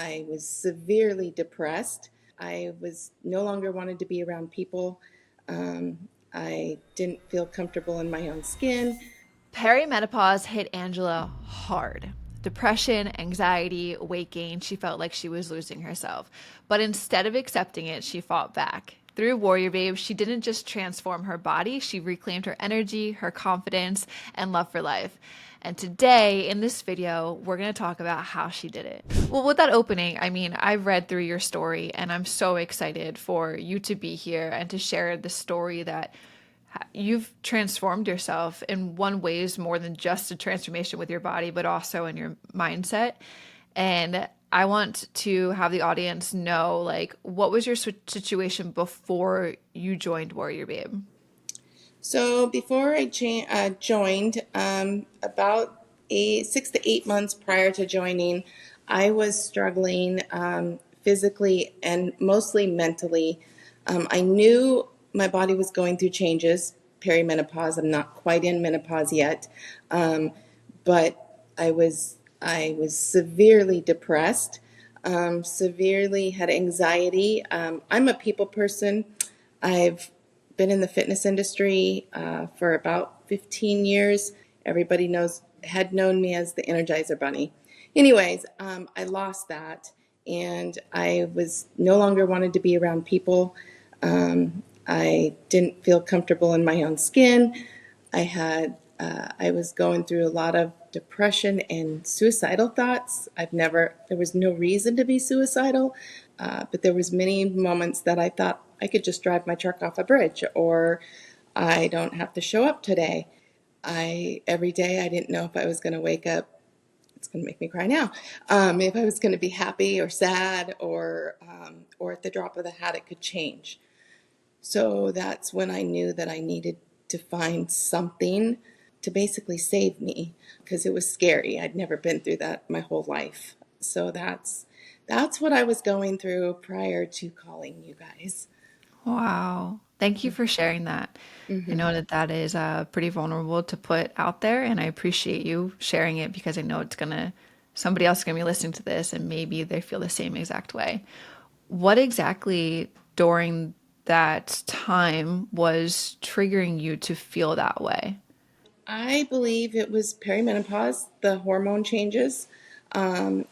I was severely depressed. I was no longer wanted to be around people. I didn't feel comfortable in my own skin. Perimenopause hit Angela hard. Depression, anxiety, weight gain. She felt like she was losing herself. But instead of accepting it, she fought back. Through WarriorBabe, she didn't just transform her body, she reclaimed her energy, her confidence, and love for life. And today, in this video, we're going to talk about how she did it. Well, with that opening, I mean, I've read through your story and I'm so excited for you to be here and to share the story that you've transformed yourself in one ways more than just a transformation with your body, but also in your mindset. And I want to have the audience know, like, what was your situation before you joined WarriorBabe? So before I joined, about 6 to 8 months prior to joining, I was struggling physically and mostly mentally. I knew my body was going through changes, perimenopause. I'm not quite in menopause yet, but I was severely depressed, severely had anxiety. I'm a people person. I've been in the fitness industry for about 15 years. Everybody had known me as the Energizer Bunny. Anyways, I lost that, and I was no longer wanted to be around people. I didn't feel comfortable in my own skin. I was going through a lot of depression and suicidal thoughts. There was no reason to be suicidal, but there was many moments that I thought I could just drive my truck off a bridge, or I don't have to show up today. Every day I didn't know if I was going to wake up. It's going to make me cry now. If I was going to be happy or sad, or at the drop of the hat, it could change. So that's when I knew that I needed to find something to basically save me, because it was scary. I'd never been through that my whole life. So that's what I was going through prior to calling you guys. Wow. Thank you for sharing that. I Mm-hmm. know that that is pretty vulnerable to put out there, and I appreciate you sharing it because I know somebody else is gonna be listening to this and maybe they feel the same exact way. What exactly during that time was triggering you to feel that way? I believe it was perimenopause, the hormone changes, and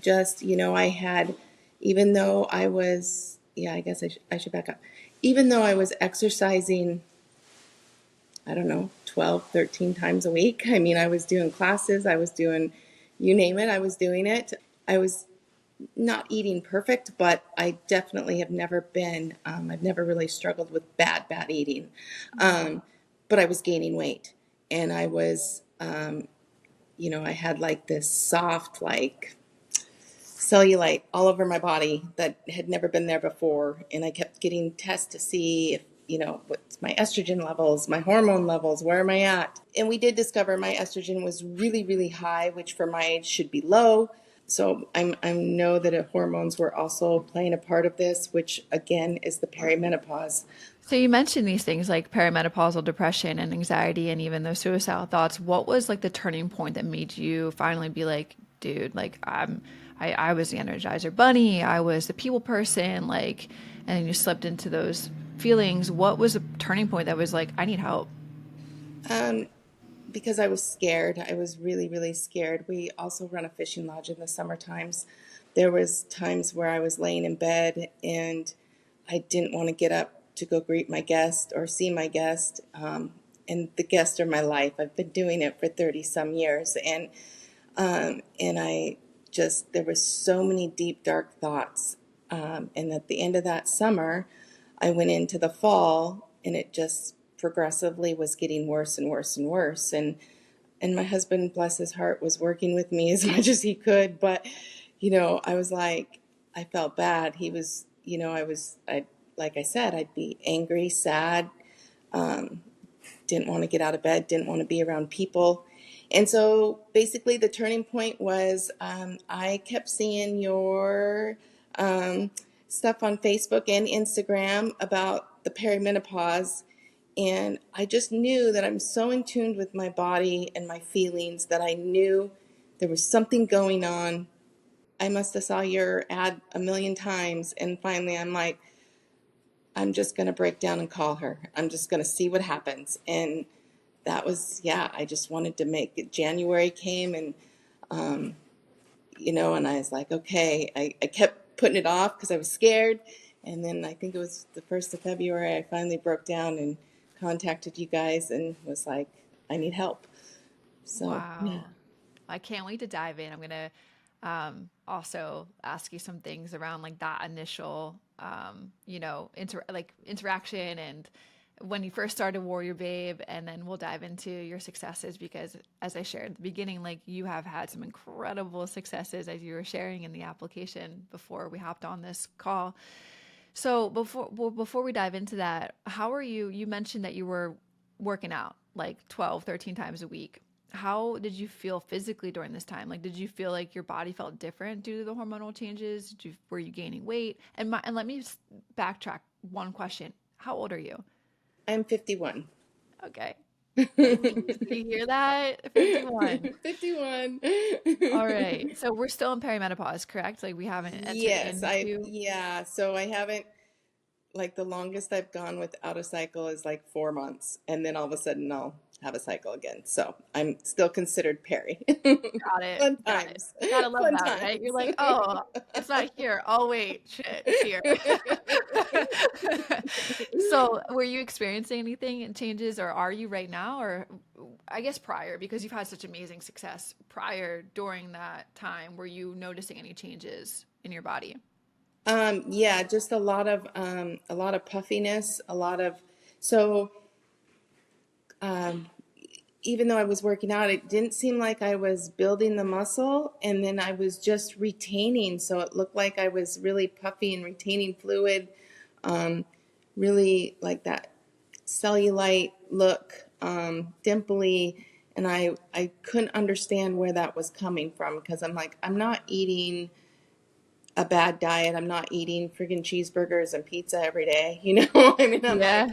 just I had, even though I was, yeah, I guess I should back up. Even though I was exercising, I don't know, 12, 13 times a week. I mean, I was doing classes, I was doing, you name it, I was doing it. I was not eating perfect, but I definitely have never I've never really struggled with bad eating. But I was gaining weight, and I had like this soft, like cellulite all over my body that had never been there before. And I kept getting tests to see if, what's my estrogen levels, my hormone levels, where am I at? And we did discover my estrogen was really, really high, which for my age should be low. So I know that hormones were also playing a part of this, which again is the perimenopause. So you mentioned these things like perimenopausal depression and anxiety and even those suicidal thoughts. What was like the turning point that made you finally be like, dude, like I was the Energizer Bunny, I was the people person, like, and then you slipped into those feelings. What was a turning point that was like, I need help? Um, because I was scared. I was really, really scared. We also run a fishing lodge in the summer times. There was times where I was laying in bed and I didn't want to get up to go greet my guest or see my guest. And the guests are my life. I've been doing it for 30 some years. And I just, there was so many deep, dark thoughts. And at the end of that summer, I went into the fall, and it just progressively was getting worse and worse and worse. And my husband, bless his heart, was working with me as much as he could. But, I was like, I felt bad. He was, like I said, I'd be angry, sad, didn't want to get out of bed, didn't want to be around people. And so basically the turning point was I kept seeing your stuff on Facebook and Instagram about the perimenopause. And I just knew that I'm so in tune with my body and my feelings that I knew there was something going on I must have saw your ad a million times. And finally, I'm like, I'm just going to break down and call her. I'm just going to see what happens. And that was, yeah, I just wanted to make it. January came and, and I was like, okay, I kept putting it off because I was scared. And then I think it was the 1st of February, I finally broke down and contacted you guys and was like, I need help. So, yeah. Wow. I can't wait to dive in. I'm gonna also ask you some things around like that initial, interaction and when you first started Warrior Babe, and then we'll dive into your successes because, as I shared at the beginning, like you have had some incredible successes as you were sharing in the application before we hopped on this call. So before we dive into that, how are you? You mentioned that you were working out like 12, 13 times a week. How did you feel physically during this time? Like, did you feel like your body felt different due to the hormonal changes? Were you gaining weight? And let me backtrack one question. How old are you? I'm 51. Okay. Did you hear that? 51. 51. All right. So we're still in perimenopause, correct? Like we haven't entered Yes, into. yeah, so I haven't, like, the longest I've gone without a cycle is like 4 months, and then all of a sudden I'll have a cycle again. So I'm still considered peri. Got it. Fun Got it. times. Gotta love Fun that, right? You're times. like, oh, it's not here. Oh, wait, shit, it's here. So, were you experiencing anything in changes, or are you right now? Or I guess prior, because you've had such amazing success prior during that time, were you noticing any changes in your body? Yeah, just a lot of puffiness, so um, even though I was working out, it didn't seem like I was building the muscle, and then I was just retaining. So it looked like I was really puffy and retaining fluid, um, really like that cellulite look, dimply, and I couldn't understand where that was coming from because I'm like, I'm not eating a bad diet. I'm not eating friggin' cheeseburgers and pizza every day. I mean, I'm Yeah.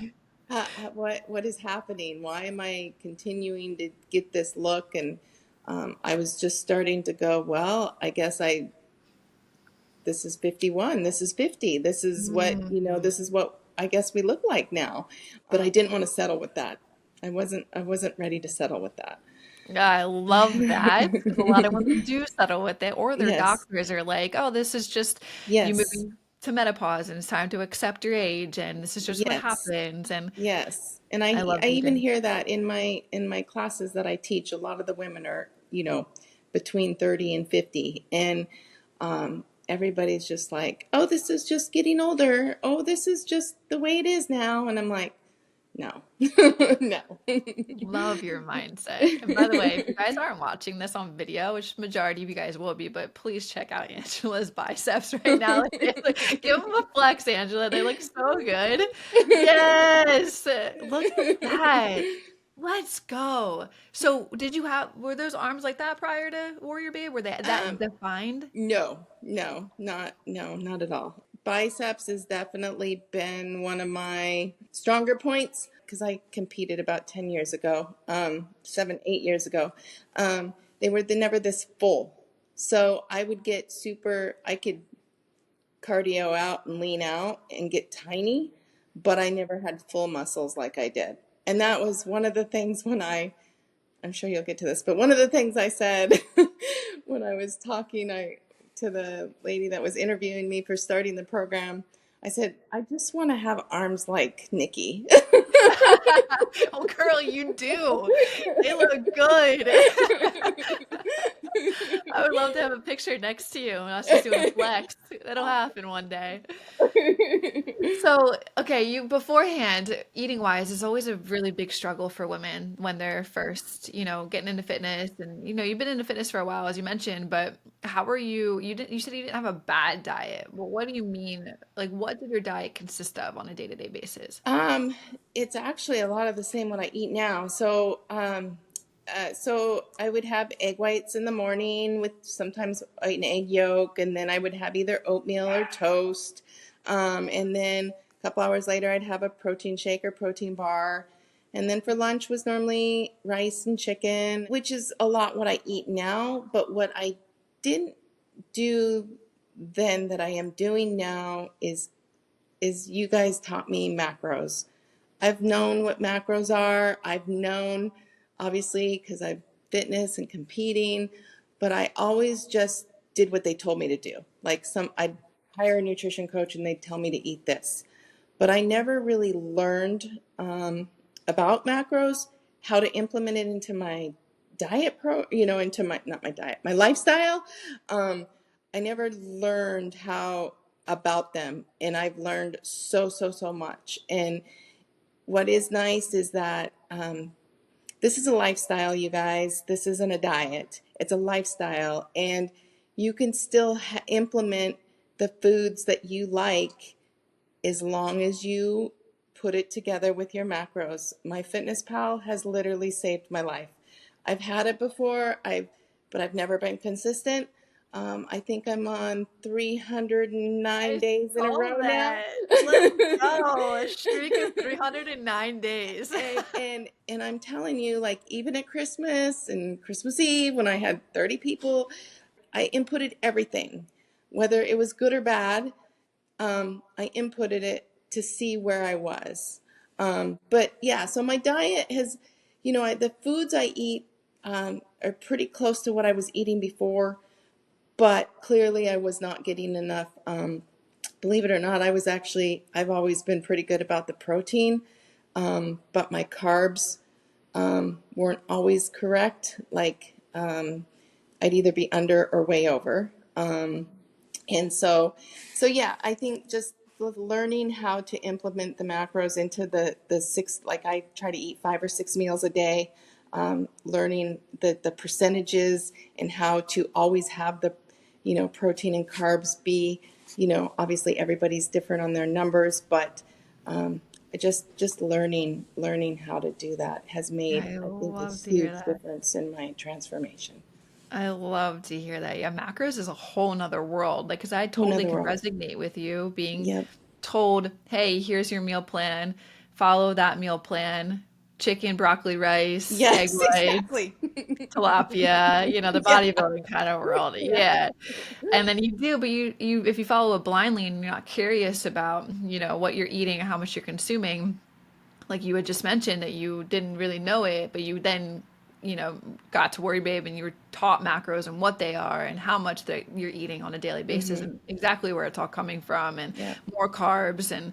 like, what is happening? Why am I continuing to get this look? And I was just starting to go, well, I guess this is 51. This is 50. This is what, Mm. this is what I guess we look like now. But I didn't want to settle with that. I wasn't ready to settle with that. Yeah, I love that because a lot of women do settle with it, or their Yes. doctors are like, "Oh, this is just you Yes. moving to menopause, and it's time to accept your age, and this is just what Yes. happens." And Yes. And I I love I that you even didn't. hear that in my classes that I teach. A lot of the women are, between 30 and 50. And everybody's just like, "Oh, this is just getting older. Oh, this is just the way it is now." And I'm like, "No." No. Love your mindset. And by the way, if you guys aren't watching this on video, which majority of you guys will be, but please check out Angela's biceps right now. Give them a flex, Angela. They look so good. Yes. Look at that. Let's go. So, were those arms like that prior to Warrior Babe? Were they that Um, defined? No, no, not at all. Biceps has definitely been one of my stronger points because I competed about 10 years ago, 7, 8 years ago. They're never this full. So I could cardio out and lean out and get tiny, but I never had full muscles like I did. And that was one of the things I'm sure you'll get to this, but one of the things I said when I was talking to the lady that was interviewing me for starting the program, I said, I just want to have arms like Nikki. Oh, girl, you do. They look good. I would love to have a picture next to you and us just doing a flex. That'll happen one day. So, okay, you beforehand, eating wise is always a really big struggle for women when they're first, getting into fitness and you've been into fitness for a while as you mentioned, but how are you said you didn't have a bad diet. Well, what do you mean? Like what did your diet consist of on a day-to-day basis? Um, it's actually a lot of the same what I eat now. So I would have egg whites in the morning with sometimes an egg yolk, and then I would have either oatmeal or toast. And then a couple hours later, I'd have a protein shake or protein bar. And then for lunch was normally rice and chicken, which is a lot what I eat now. But what I didn't do then that I am doing now is you guys taught me macros. I've known what macros are. I've known, obviously, because I've fitness and competing, but I always just did what they told me to do. Like I'd hire a nutrition coach and they'd tell me to eat this. But I never really learned about macros, how to implement it into my into my, not my diet, my lifestyle. Um, I never learned how about them, and I've learned so much. And what is nice is that this is a lifestyle, you guys. This isn't a diet. It's a lifestyle, and you can still implement the foods that you like as long as you put it together with your macros. My Fitness Pal has literally saved my life. I've had it before, but I've never been consistent. I think I'm on 309 I days in a saw row now. that. Let's go. A streak of 309 days. And I'm telling you, like, even at Christmas and Christmas Eve when I had 30 people, I inputted everything, whether it was good or bad. I inputted it to see where I was. But yeah, so my diet has, the foods I eat are pretty close to what I was eating before, but clearly I was not getting enough. Believe it or not, I've always been pretty good about the protein, but my carbs weren't always correct. Like I'd either be under or way over. And so yeah, I think just learning how to implement the macros into the six, like I try to eat 5 or 6 meals a day, learning the percentages and how to always have the, protein and carbs be, obviously everybody's different on their numbers, but um, just learning how to do that has made, I I think, a love to hear huge that. difference in my transformation. I love to hear that. Yeah, macros is a whole nother world. Like, because I Whole totally nother can world. resonate with you being Yep. told, hey, here's your meal plan, follow that meal plan, chicken, broccoli, rice, egg Yes, whites, exactly. tilapia, the Yeah. bodybuilding kind of world. Yeah. Yeah. And then you do, but you if you follow it blindly and you're not curious about, what you're eating and how much you're consuming, like you had just mentioned that you didn't really know it, but you then, got to WarriorBabe and you were taught macros and what they are and how much that you're eating on a daily basis Hmm. and exactly where it's all coming from and Yeah. more carbs and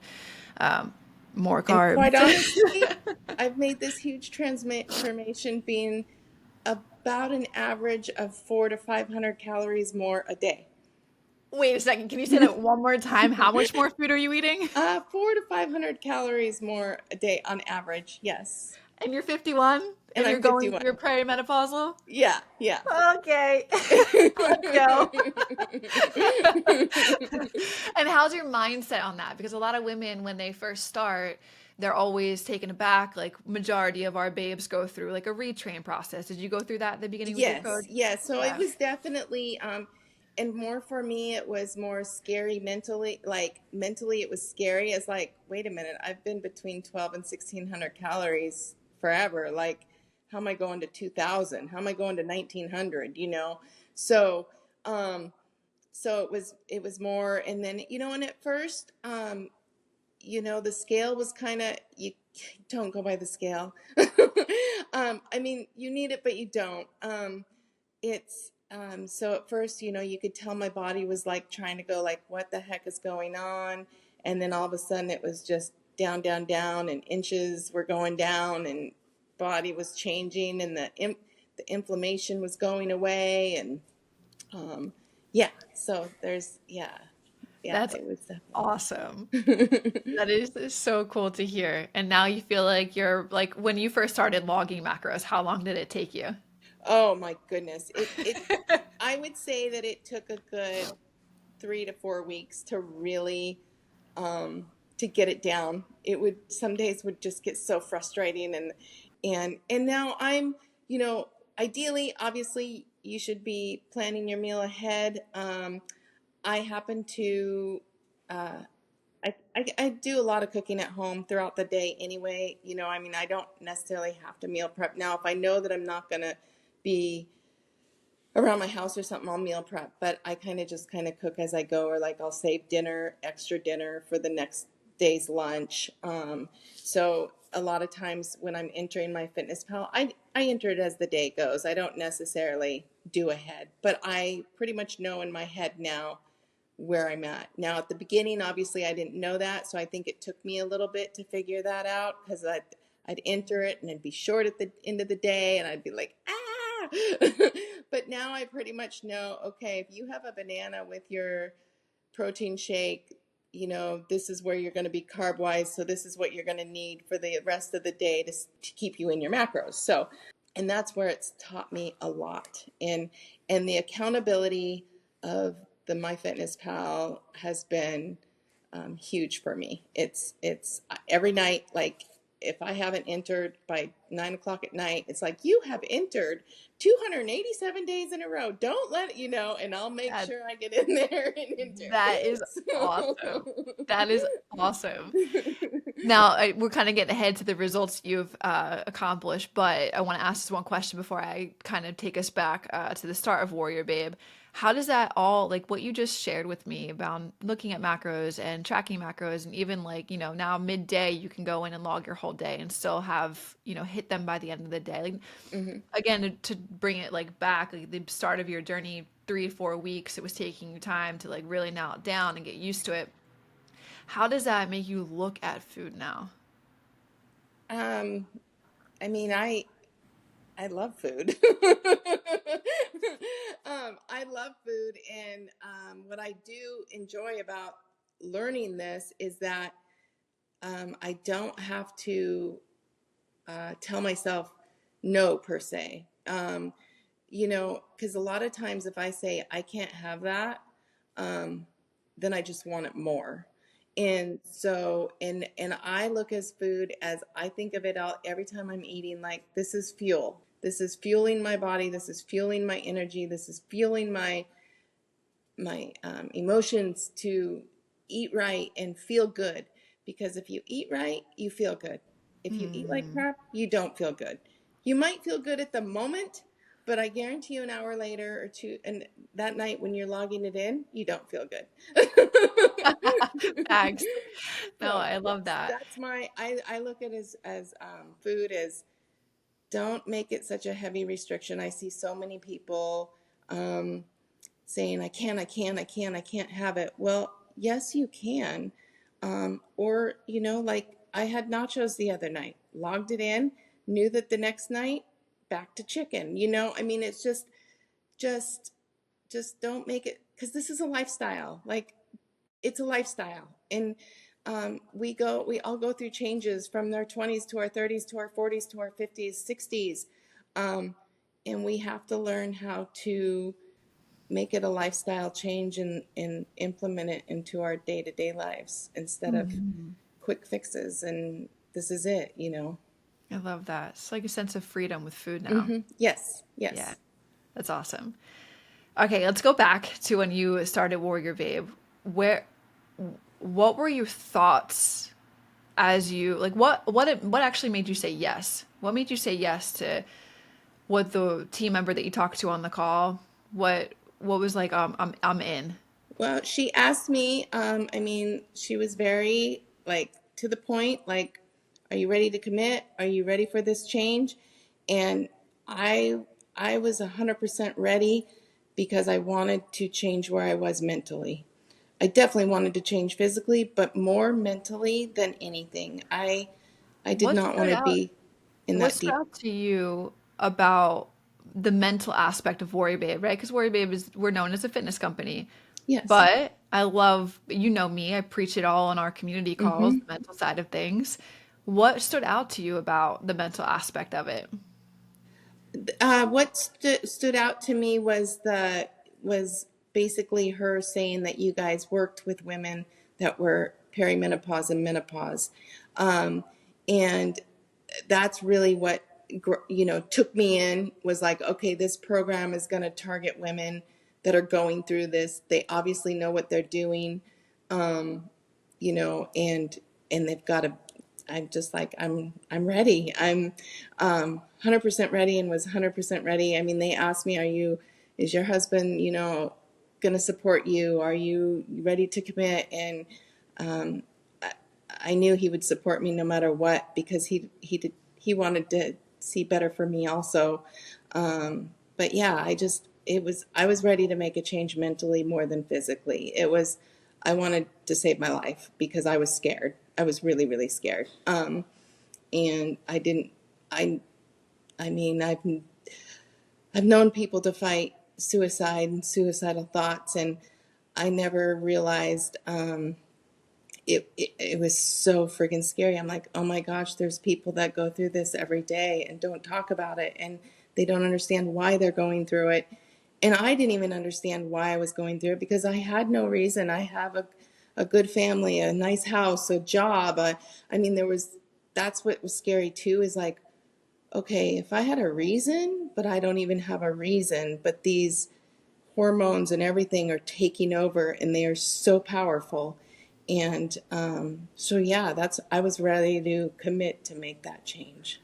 um, more And carbs. quite honestly, I've made this huge transformation being about an average of 400 to 500 calories more a day. Wait a second, can you say that one more time? How much more food are you eating? 400 to 500 calories more a day on average. Yes. And you're 51 And and I'm you're 51. perimenopausal? Yeah. Yeah. Okay. Let's go. And how's your mindset on that? Because a lot of women, when they first start, they're always taken aback. Like majority of our babes go through like a retrain process. Did you go through that at the beginning with your Yes, coach? yes. So it Yeah. was definitely, and more for me, it was more scary mentally. Like mentally, it was scary. It's like, wait a minute, I've been between 12 and 1600 calories forever. Like, how am I going to 2000? How am I going to 1900? So, um, so it was more, and then, and at first, the scale was kind of, you don't go by the scale. I mean, you need it, but you don't. It's so at first, you could tell my body was like trying to go like, what the heck is going on? And then all of a sudden it was just down, down, down, and inches were going down, and body was changing, and the inflammation was going away, and um, yeah. So yeah, That's it was awesome. definitely. That is so cool to hear. And now you feel like you're like when you first started logging macros, how long did it take you? Oh my goodness. I would say that it took a good 3 to 4 weeks to really to get it down. Some days would just get so frustrating, and now I'm, you know, ideally, obviously you should be planning your meal ahead. I happen to uh I do a lot of cooking at home throughout the day anyway. I mean, I don't necessarily have to meal prep. Now, if I know that I'm not gonna be around my house or something, I'll meal prep, but I kind of cook as I go, or like I'll save dinner, extra dinner for the next day's lunch. So a lot of times when I'm entering my fitness pal, I enter it as the day goes. I don't necessarily do ahead, but I pretty much know in my head now where I'm at. Now, at the beginning, obviously, I didn't know that, so I think it took me a little bit to figure that out, because I'd enter it and it'd be short at the end of the day, and I'd be like, ah! But now I pretty much know, okay, if you have a banana with your protein shake, this is where you're going to be carb wise, so this is what you're going to need for the rest of the day to keep you in your macros. So, and that's where it's taught me a lot. And the accountability of the MyFitnessPal has been huge for me. It's every night, like if I haven't entered by 9 o'clock at night, it's like, you have entered 287 days in a row. Don't let it, and I'll make That sure I get in there and enter. that is So. awesome. That is awesome. Now, we're kind of getting ahead to the results you've accomplished, but I want to ask this one question before I kind of take us back to the start of Warrior Babe. How does that all, like what you just shared with me about looking at macros and tracking macros, and even like, now midday, you can go in and log your whole day and still have, hit them by the end of the day. Like, Mhm. again, to bring it like back, like the start of your journey, 3 to 4 weeks, it was taking you time to like really nail it down and get used to it. How does that make you look at food now? um I mean, I love food. I love food, and what I do enjoy about learning this is that I don't have to tell myself no per se. Because a lot of times if I say I can't have that, um, then I just want it more. And so, and I look as food as I think of it all every time I'm eating, like this is fuel. This is fueling my body. This is fueling my energy. This is fueling my emotions to eat right and feel good. Because if you eat right, you feel good. If you eat like Mm. crap, you don't feel good. You might feel good at the moment, but I guarantee you an hour later or two, and that night when you're logging it in, you don't feel good. Facts. No, So I love yes, that. that's I look at it as food as, don't make it such a heavy restriction. I see so many people um, saying, I can't have it. Well, yes, you can. Or, like I had nachos the other night, logged it in, knew that the next night, back to chicken. I mean, it's just, just don't make it, because this is a lifestyle. Like, it's a lifestyle. And we all go through changes from our 20s to our 30s to our 40s to our 50s, 60s. Um, and we have to learn how to make it a lifestyle change and implement it into our day-to-day lives instead of Mhm. quick fixes and this is it. I love that. It's like a sense of freedom with food now. Yes, Yeah, yes. that's awesome. Okay, let's go back to when you started Warrior Babe. Where, what were your thoughts as you like what actually made you say yes? What made you say yes to what the team member that you talked to on the call? What was like I'm in. Well, she asked me, I mean, she was very like to the point, like, are you ready to commit? Are you ready for this change? And I I was 100% ready because I wanted to change where I was mentally. I definitely wanted to change physically, but more mentally than anything. I did What not want stood to out be in What that stood deep. out to you about the mental aspect of Warrior Babe, right? Because Warrior Babe is we're known as a fitness company, Yes. but I love me. I preach it all in our community calls, Hmm. the mental side of things. What stood out to you about the mental aspect of it? What stood out to me was basically her saying that you guys worked with women that were perimenopause and menopause, and that's really what took me in, was like, okay, this program is going to target women that are going through this. They obviously know what they're doing, and they've got to. I'm just like, I'm ready. I'm 100% ready, and was 100% ready. I mean, they asked me, are you is your husband, going to support you? Are you ready to commit? And um, I, I knew he would support me no matter what, because he wanted to see better for me also. But yeah, I was ready to make a change mentally more than physically. I wanted to save my life because I was scared. I was really, really scared. And I didn't, I mean, I've known people to fight suicide and suicidal thoughts, and I never realized, it was so freaking scary. I'm like, oh my gosh, there's people that go through this every day and don't talk about it, and they don't understand why they're going through it. And I didn't even understand why I was going through it because I had no reason. I have a good family, a nice house, a job. I mean, that's what was scary too, is like, okay, if I had a reason, but I don't even have a reason, but these hormones and everything are taking over and they are so powerful. And so, yeah, I was ready to commit to make that change.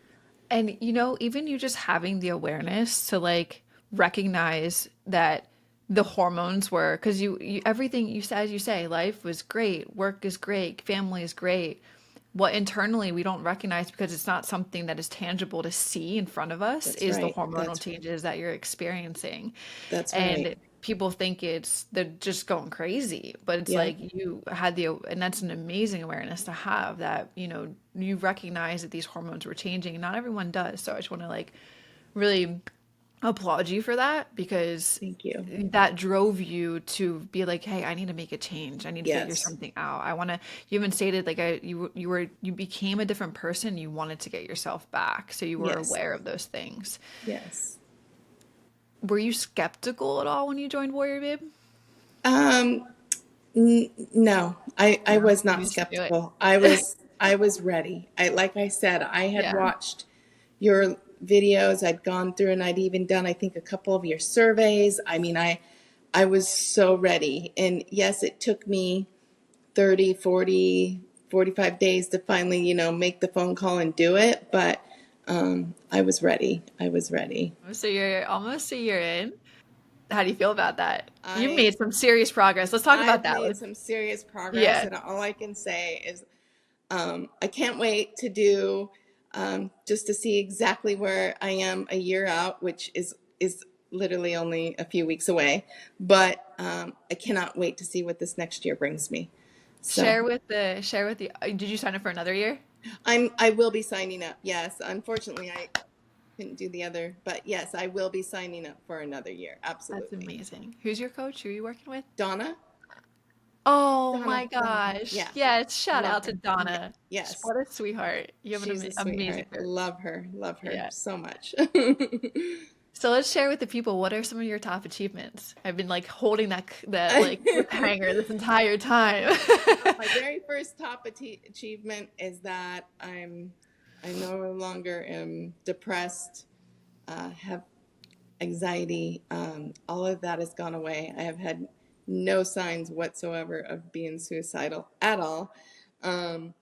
And even you just having the awareness to like recognize that the hormones were, because you everything you said, as you say, life was great, work is great, family is great. What internally we don't recognize because it's not something that is tangible to see in front of us That's is the right. hormonal changes that you're experiencing. That's right. And people think they're just going crazy, but it's Yeah. like you had and that's an amazing awareness to have, that you recognize that these hormones were changing, and not everyone does. So I just want to like really applaud you for that, because Thank you. that drove you to be like, hey, I need to make a change, I need to figure Yes. something out, I want to. You even stated like you became a different person, you wanted to get yourself back, so you were Yes. aware of those things. Yes. Were you skeptical at all when you joined Warrior Babe? Um, no, I No, was you not just do it. skeptical. I was ready. Like I said, I had Yeah. watched your videos. I'd gone through and I'd even done, I think, a couple of your surveys. I mean, I was so ready. And yes, it took me 30, 40, 45 days to finally, make the phone call and do it. But I was ready. I was ready. So you're almost a year in. How do you feel about that? You've I made some serious progress. Let's talk about I've that. made some serious progress, Yeah, and all I can say is I can't wait to do, just to see exactly where I am a year out, which is literally only a few weeks away. But I cannot wait to see what this next year brings me. So share with the. Did you sign up for another year? I will be signing up. Yes, unfortunately I couldn't do the other, but yes, I will be signing up for another year. That's Absolutely. amazing. Who's your coach? Who are you working with? Donna, Oh Donna, my Donna. gosh. Yeah, yes, shout love out to her. Donna. Yes, What a sweetheart. You have an she's a amazing sweetheart. coach. Love her Yeah. so much. So let's share with the people, what are some of your top achievements? I've been like holding that like cliffhanger this entire time. My very first top achievement is that I no longer am depressed, have anxiety. All of that has gone away. I have had no signs whatsoever of being suicidal at all. Um,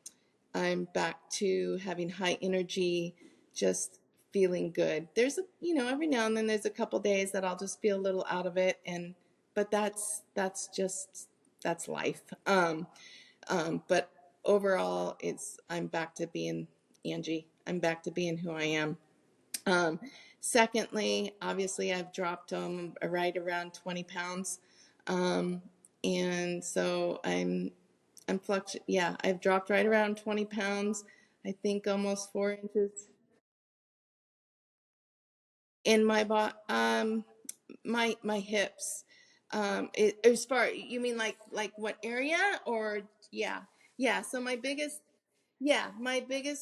I'm back to having high energy, just feeling good. There's every now and then there's a couple days that I'll just feel a little out of it, but that's life. But overall, I'm back to being Angie. I'm back to being who I am. Um, Secondly, obviously, I've dropped right around 20 pounds, um, and so yeah, I've dropped right around 20 pounds. I think almost 4 inches in my body. My hips. As far, you mean like what area, or yeah, yeah. So my biggest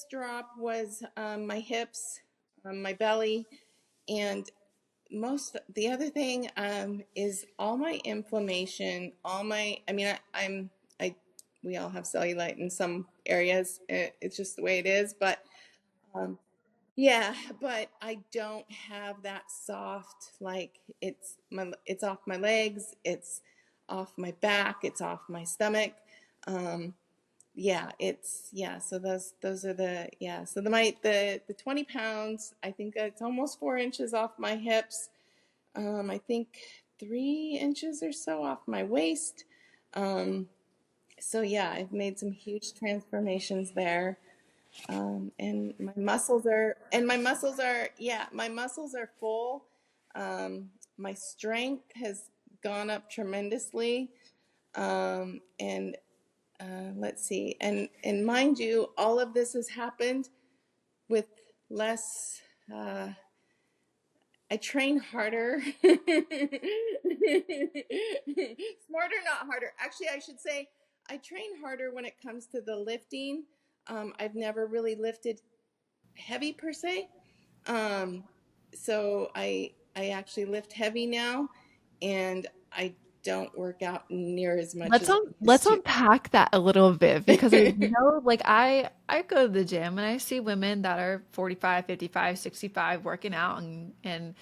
drop was my hips, my belly, and the other thing is all my inflammation, all my. I mean, I we all have cellulite in some areas. It's just the way it is, but um, yeah, but I don't have that soft, like it's off my legs, it's off my back, it's off my stomach. Um, yeah, so those are the 20 pounds, I think it's almost 4 inches off my hips. I think 3 inches or so off my waist. Um, so yeah, I've made some huge transformations there. And my muscles are full. My strength has gone up tremendously. And let's see, and mind you, all of this has happened with less. Uh, I train harder, smarter, not harder. Actually, I should say I train harder when it comes to the lifting. I've never really lifted heavy per se. Um, so I actually lift heavy now, and I don't work out near as much as I used Let's unpack that a little bit because I to. know like I go to the gym and I see women that are 45, 55, 65 working out and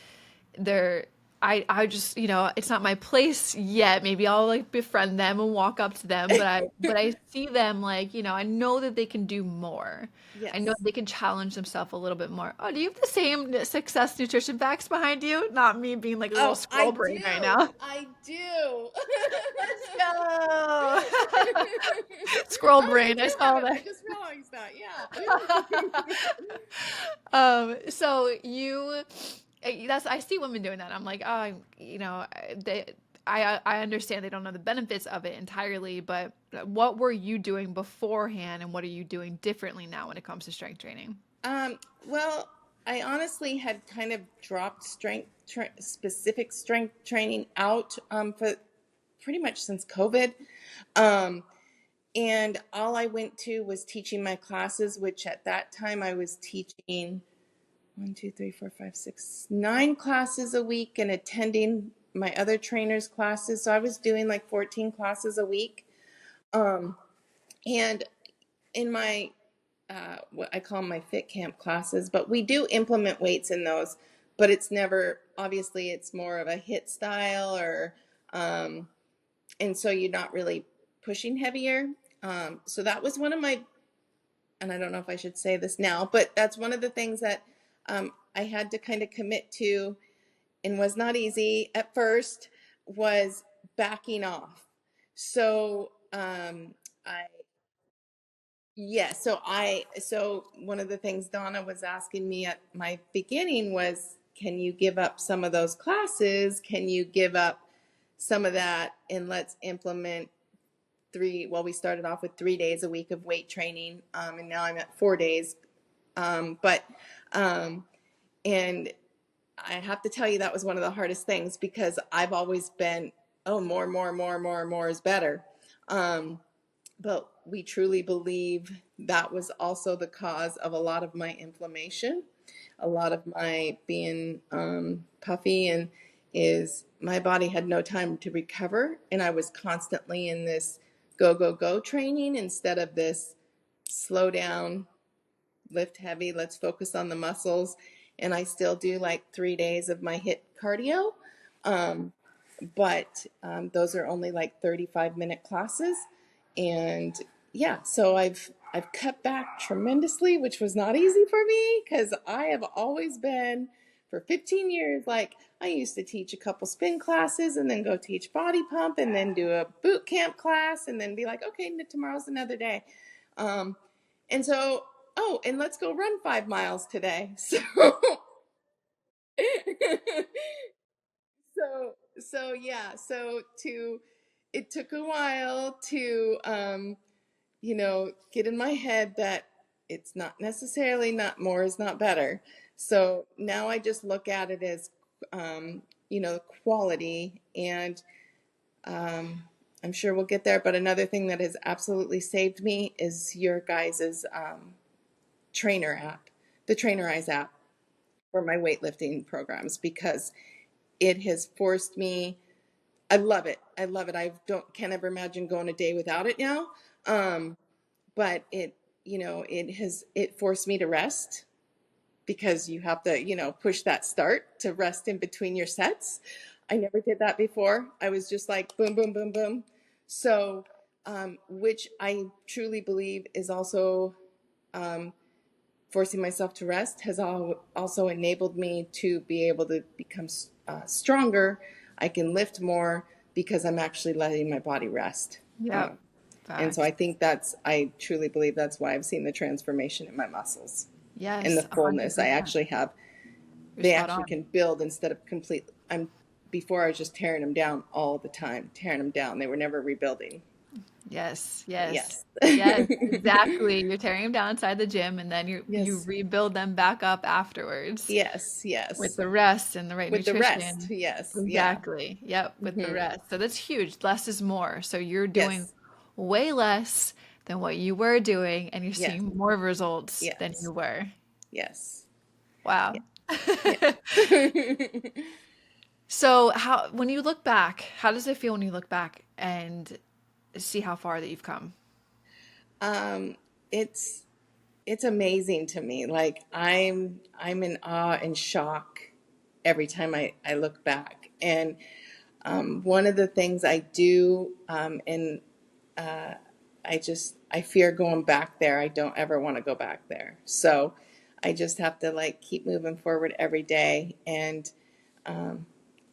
they're I just, it's not my place yet. Maybe I'll like befriend them and walk up to them, but I see them like, I know that they can do more. I know Yes. they can challenge themselves a little bit more. Oh, do you have the same success nutrition facts behind you? Not me being like a little Oh, I squirrel brain right do. now. I do. Let's go. Squirrel Oh, you brain. I do have saw it. I that. just realized that. Yeah. So that's I see women doing that. I'm like, oh, they I understand they don't know the benefits of it entirely, but what were you doing beforehand and what are you doing differently now when it comes to strength training? Well, I honestly had kind of dropped specific strength training out for pretty much since COVID. Um, and all I went to was teaching my classes, which at that time I was teaching one, two, three, four, five, six, 9 classes a week and attending my other trainers' classes. So I was doing like 14 classes a week. Um, and in my what I call my fit camp classes, but we do implement weights in those, but it's never, obviously it's more of a hit style or um, and so you're not really pushing heavier. So that was one of my, and I don't know if I should say this now, but that's one of the things that I had to kind of commit to and was not easy at first, was backing off. So I yeah, so one of the things Donna was asking me at my beginning was, can you give up some of those classes? Can you give up some of that and let's implement we started off with 3 days a week of weight training, and now I'm at 4 days. But and I have to tell you that was one of the hardest things because I've always been, oh, more is better. Um, but we truly believe that was also the cause of a lot of my inflammation, a lot of my being puffy, and is my body had no time to recover. And I was constantly in this go, go, go training instead of this slow down, lift heavy, let's focus on the muscles. And I still do like 3 days of my HIIT cardio. Um, but those are only like 35-minute classes. And yeah, so I've cut back tremendously, which was not easy for me because I have always been for 15 years, like I used to teach a couple spin classes and then go teach body pump and then do a boot camp class and then be like, okay, tomorrow's another day. Um, and so, oh, and let's go run 5 miles today. So yeah, so to it took a while to get in my head that it's not necessarily not more is not better. So now I just look at it as quality, and um I'm sure we'll get there, but another thing that has absolutely saved me is your guys's trainer app, the Trainerize app for my weightlifting programs, because it has forced me. I love it. I love it. I don't can't ever imagine going a day without it now. Um, but it forced me to rest because you have to, push that start to rest in between your sets. I never did that before. I was just like boom, boom, boom, boom. So, which I truly believe is also um, forcing myself to rest has also enabled me to be able to become stronger. I can lift more because I'm actually letting my body rest. Yep. And so I Facts. think I truly believe that's why I've seen the transformation in my muscles and the Yes, fullness. I 100%. actually have, You're they spot actually on. can build instead of before I was just tearing them down all the time, tearing them down. They were never rebuilding. Yes, But yes, yes. yes, exactly. You're tearing them down inside the gym, and then you Yes. rebuild them back up afterwards Yes. with Yes. the rest and the right With the rest. nutrition. Yes. Yeah. Exactly. Yep, with the Hmm. rest. So that's huge. Less is more. So you're doing Yes. way less than what you were doing, and you're Yes. seeing more results than you Yes. were. Yes. Wow. Yeah. So when you look back, how does it feel when you look back and see how far that you've come? um, it's it's amazing to me. Like I'm in awe and shock every time I look back. And one of the things I do, and I fear going back there. I don't ever want to go back there. So I just have to like keep moving forward every day. And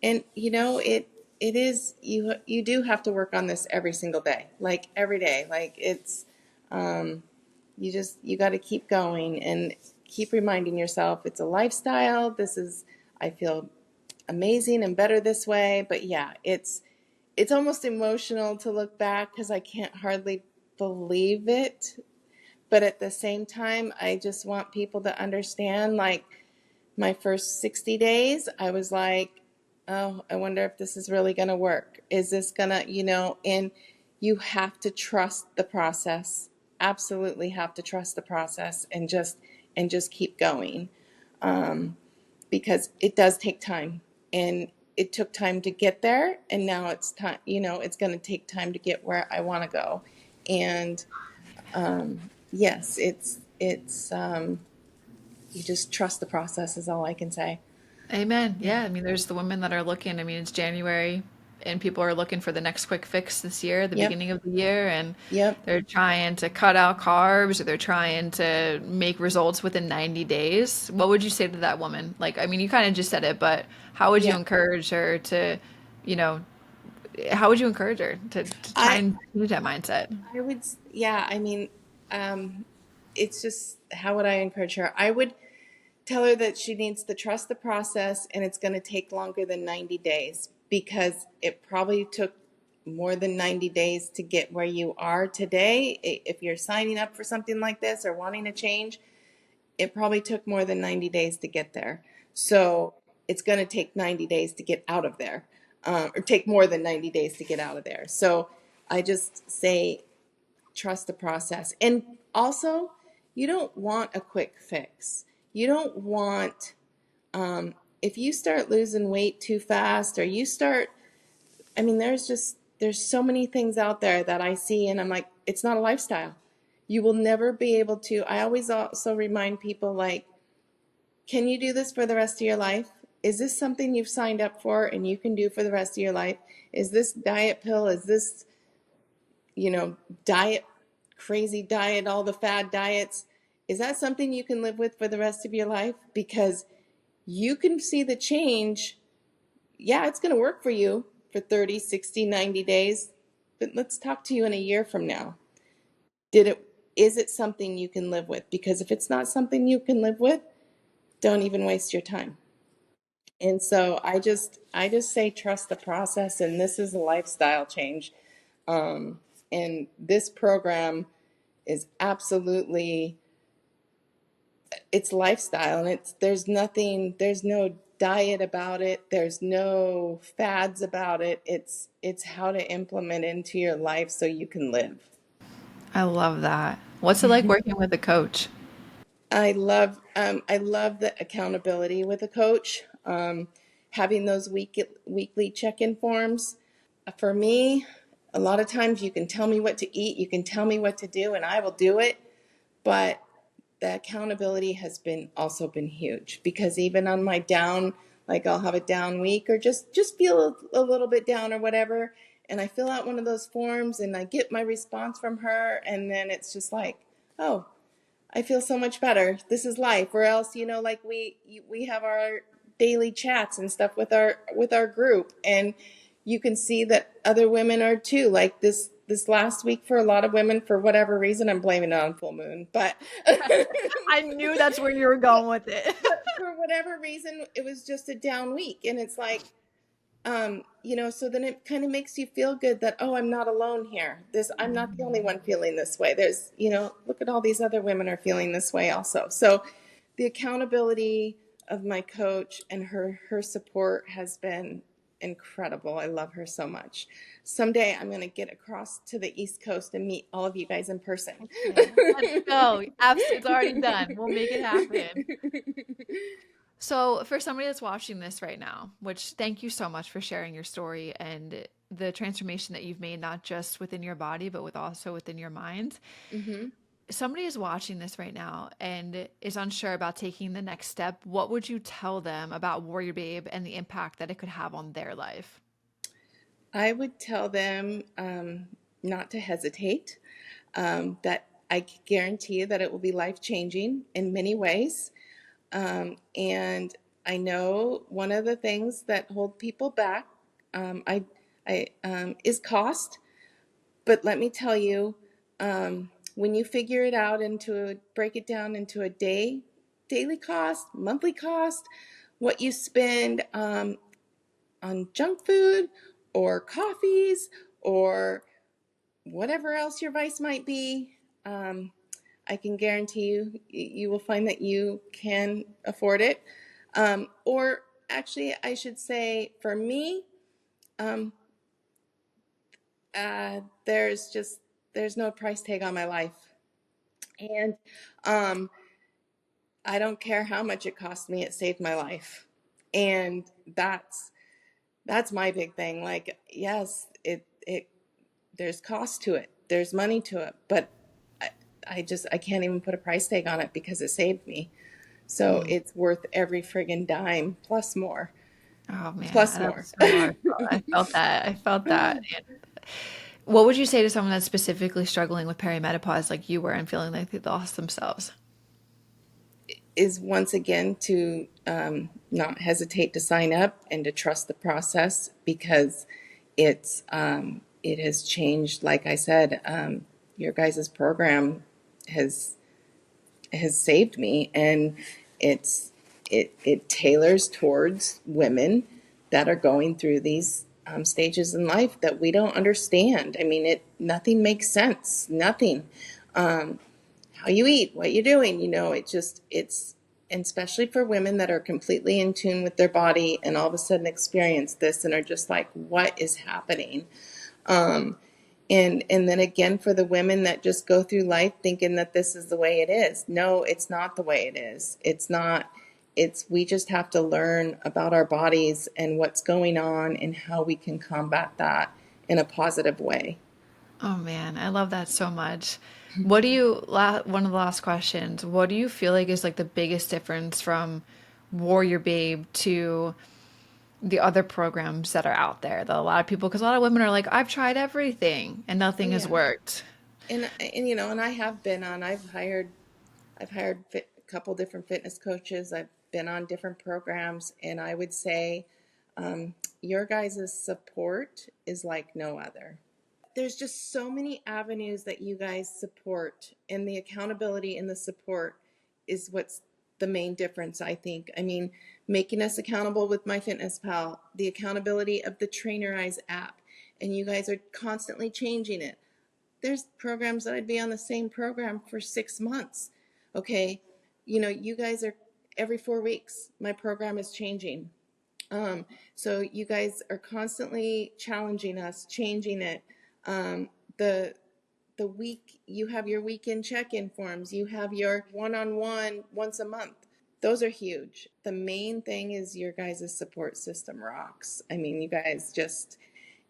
it is, you do have to work on this every single day, like every day. Like it's you got to keep going and keep reminding yourself it's a lifestyle. This is, I feel amazing and better this way. But yeah, it's almost emotional to look back because I can't hardly believe it. But at the same time, I just want people to understand, like, my first 60 days, I was like, oh, I wonder if this is really going to work. Is this going to, and you have to trust the process. Absolutely have to trust the process and just keep going, because it does take time, and it took time to get there, and now it's time, it's going to take time to get where I want to go. And yes, it's you just trust the process is all I can say. Amen. Yeah. Yeah, I mean, there's the women that are looking. I mean, it's January, and people are looking for the next quick fix this year, the Yep. beginning of the year, and Yep. they're trying to cut out carbs or they're trying to make results within 90 days. What would you say to that woman? Like, I mean, you kind of just said it, but how would you Yeah. encourage her to, you know, how would you encourage her to try I and change that mindset? I would, yeah, I mean, it's just, how would I encourage her? I would tell her that she needs to trust the process, and it's going to take longer than 90 days, because it probably took more than 90 days to get where you are today. If you're signing up for something like this or wanting to change, it probably took more than 90 days to get there. So it's going to take 90 days to get out of there, or take more than 90 days to get out of there. So I just say, trust the process. And also, you don't want a quick fix. You don't want, if you start losing weight too fast, or you start, I mean, there's so many things out there that I see, and I'm like, it's not a lifestyle. You will never be able to. I always also remind people, like, can you do this for the rest of your life? Is this something you've signed up for and you can do for the rest of your life? Is this diet pill? Is this, you know, diet, crazy diet, all the fad diets? Is that something you can live with for the rest of your life? Because you can see the change. Yeah, it's going to work for you for 30, 60, 90 days. But let's talk to you in a year from now. Is it something you can live with? Because if it's not something you can live with, don't even waste your time. And so I just say trust the process, and this is a lifestyle change. And this program is absolutely, it's lifestyle, and there's no diet about it, there's no fads about it. It's how to implement into your life so you can live. I love that. What's it like working with a coach? I love the accountability with a coach. Having those weekly check-in forms. For me, a lot of times you can tell me what to eat, you can tell me what to do, and I will do it. But the accountability has been also been huge, because even on my down, like, I'll have a down week, or just feel a little bit down or whatever, and I fill out one of those forms and I get my response from her, and then it's just like, oh, I feel so much better. This is life. Or else, like we have our daily chats and stuff with our group, and you can see that other women are too. Like this last week for a lot of women, for whatever reason, I'm blaming it on full moon, but I knew that's where you were going with it. but for whatever reason, it was just a down week, and it's like, so then it kind of makes you feel good that, oh, I'm not alone here. I'm not the only one feeling this way. There's, look at all these other women are feeling this way also. So the accountability of my coach and her support has been incredible. I love her so much. Someday I'm going to get across to the East Coast and meet all of you guys in person. Okay, let's go. Absolutely, it's already done. We'll make it happen. So, for somebody that's watching this right now, which thank you so much for sharing your story and the transformation that you've made, not just within your body, but also within your mind. Mm-hmm. Somebody is watching this right now and is unsure about taking the next step. What would you tell them about Warrior Babe and the impact that it could have on their life? I would tell them not to hesitate, that I guarantee you that it will be life changing in many ways. And I know one of the things that hold people back, is cost. But let me tell you, when you figure it out break it down into a daily cost, monthly cost, what you spend on junk food or coffees or whatever else your vice might be, I can guarantee you will find that you can afford it. Or actually, I should say, for me, um, there's no price tag on my life, and um, I don't care how much it cost me. It saved my life, and that's my big thing. Like, yes, it there's cost to it, there's money to it, but I, I can't even put a price tag on it because it saved me. So Mm. it's worth every friggin' dime plus more. Oh man, Plus more. that's so heartfelt. I felt that. I felt that. And what would you say to someone that's specifically struggling with perimenopause like you were and feeling like they lost themselves? Is once again to not hesitate to sign up and to trust the process, because it has changed. Like I said, your guys' program has saved me, and it's it tailors towards women that are going through these stages in life that we don't understand. I mean, nothing makes sense. Nothing. How you eat, what you're doing, it's and especially for women that are completely in tune with their body and all of a sudden experience this and are just like, what is happening? Um, and then again, for the women that just go through life thinking that this is the way it is. No, it's not the way it is. It's not. We just have to learn about our bodies and what's going on and how we can combat that in a positive way. Oh man, I love that so much. What do you, one of the last questions, what do you feel like is like the biggest difference from Warrior Babe to the other programs that are out there that a lot of people, because a lot of women are like, I've tried everything and Oh nothing has yeah. worked. And I have been on. I've hired a couple different fitness coaches. I've been on different programs, and I would say your guys' support is like no other. There's just so many avenues that you guys support, and the accountability and the support is what's the main difference, I think. I mean, making us accountable with MyFitnessPal, the accountability of the Trainer Eyes app, and you guys are constantly changing it. There's programs that I'd be on the same program for 6 months. Okay, you guys are every 4 weeks. My program is changing. Um, so you guys are constantly challenging us, changing it. Um, the the week you have your weekend check-in forms, you have your one-on-one once a month. Those are huge. The main thing is your guys' support system rocks. I mean, you guys just,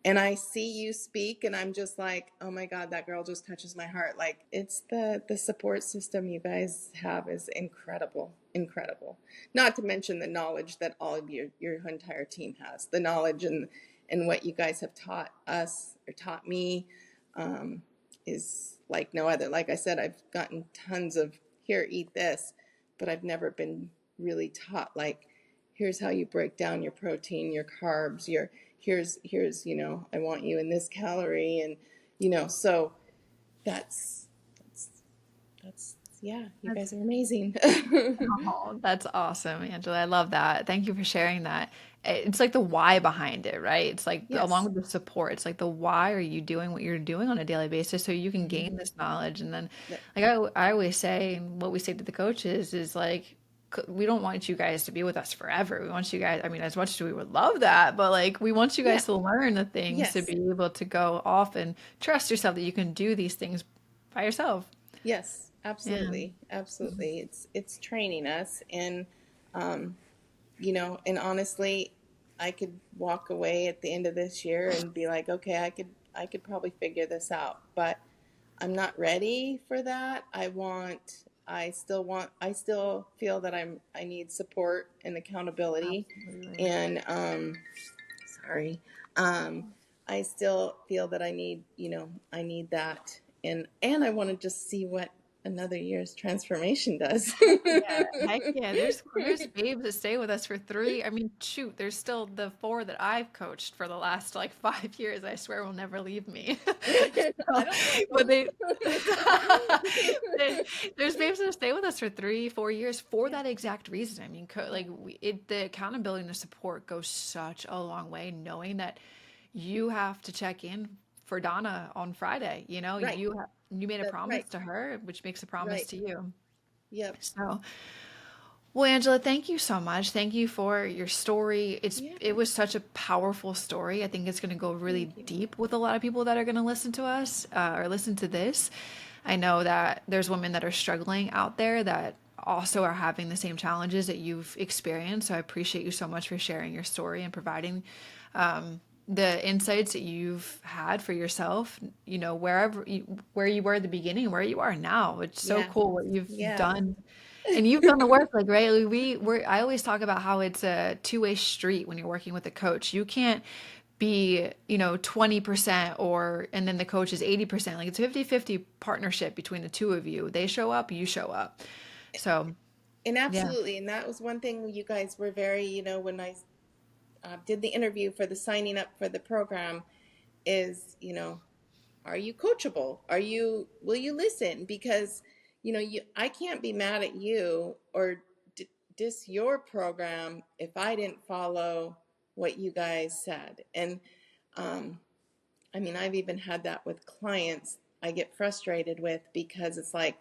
and I see you speak and I'm just like, oh my God, that girl just touches my heart. Like, it's the support system you guys have is incredible, incredible. Not to mention the knowledge that all of your entire team has, the knowledge and what you guys have taught us or taught me, is like no other. Like I said, I've gotten tons of here, eat this, but I've never been really taught, like, here's how you break down your protein, your carbs, your here's I want you in this calorie, and so that's that's yeah, you That's guys are amazing. Oh, that's awesome, Angela. I love that. Thank you for sharing that. It's like the why behind it, right? It's like along Yes. with the support, it's like the why are you doing what you're doing on a daily basis so you can gain Hmm. this knowledge. And then, That, like I always say, and what we say to the coaches is like, we don't want you guys to be with us forever. We want you guys, I mean, as much as we would love that, but like we want you yeah. guys to learn the things to Yes. be able to go off and trust yourself that you can do these things by yourself. Yes. Yeah. Absolutely. Absolutely. It's training us, and um, and honestly, I could walk away at the end of this year and be like, okay, I could probably figure this out, but I'm not ready for that. I still feel that I need support and accountability, Absolutely. and sorry, um, I still feel that I need that, and I want to just see what another year's transformation does. Heck yeah. Heck yeah. There's babes that stay with us for three. I mean, shoot, there's still the four that I've coached for the last like 5 years. I swear will never leave me. I So, don't blame but they, them. they- there's babes that stay with us for 3, 4 years for Yeah, that exact reason. I mean, yeah, the accountability and the support goes such a long way, knowing that you have to check in for Donna on Friday. right. You made a That's promise right. to her, which makes a promise Right. to you. Yep. So, well, Angela, thank you so much. Thank you for your story. Yeah. It was such a powerful story. I think it's going to go really Thank you. deep with a lot of people that are going to listen to us or listen to this. I know that there's women that are struggling out there that also are having the same challenges that you've experienced. So I appreciate you so much for sharing your story and providing the insights that you've had for yourself, where you were at the beginning, where you are now. It's so Yeah. cool what you've Yeah. done. And you've done the work, like, right? I always talk about how it's a two-way street when you're working with a coach. You can't be, 20% and then the coach is 80%. Like it's a 50-50 partnership between the two of you. They show up, you show up. So, And yeah. absolutely. And that was one thing you guys were very, when I did the interview for the signing up for the program, is, are you coachable? Will you listen? Because, I can't be mad at you or diss your program if I didn't follow what you guys said. And, um, I mean, I've even had that with clients I get frustrated with, because it's like,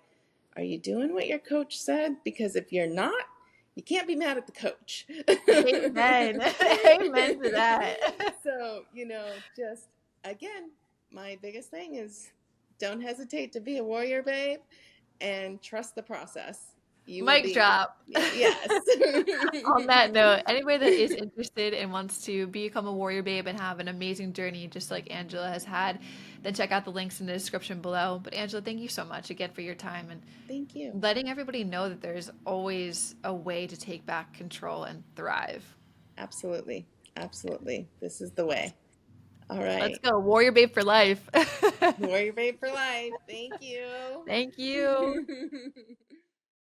are you doing what your coach said? Because if you're not, you can't be mad at the coach. Amen. Amen to that. So, just again, my biggest thing is don't hesitate to be a warrior babe and trust the process. You will Mic be, drop. yes. On that note, anybody that is interested and wants to become a warrior babe and have an amazing journey, just like Angela has had, then check out the links in the description below. But Angela, thank you so much again for your time and Thank you. letting everybody know that there's always a way to take back control and thrive. Absolutely. Absolutely. This is the way. All Let's right. go, warrior babe for life. Warrior babe for life. Thank you. Thank you.